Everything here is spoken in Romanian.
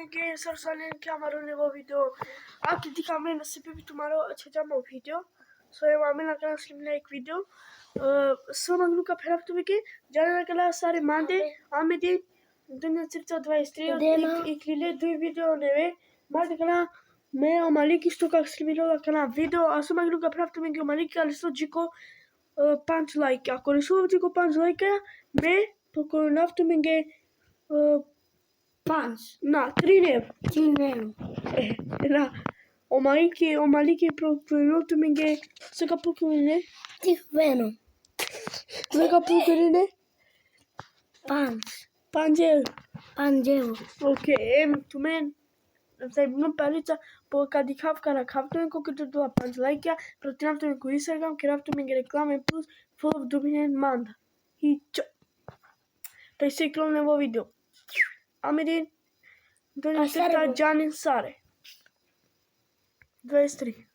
ninguém só nem câmera no vídeo. Aqui de câmera se pipi tomaro chama o vídeo. So eu ame na kana slim like video. So magnu ka phera tu ke jana kala sare mande ame di dunia cerca 23 ikrile dui video neve. Mande kana me o malik isto ka slimilo kana video. Aso magnu ka phera tu ke malik ka listo jiko 5 like. Ako listo jiko 5 like me poko naftu minge 5. na 3 ne. 3 Era o maliki pronto minge se kapuku ne. Ti veno. Se kapuku ne. 5. Panjel. Panjeo. Okay, tu men. Sai non parita po kadi kafkara kaftu ko kitu do 5 like ya, pero tinam tu ko Instagram kiraftu minge reklame plus full of dominen manda. Hicho. Tai se klon novo video. Amedin. Então a gente tá já em Sare. 23.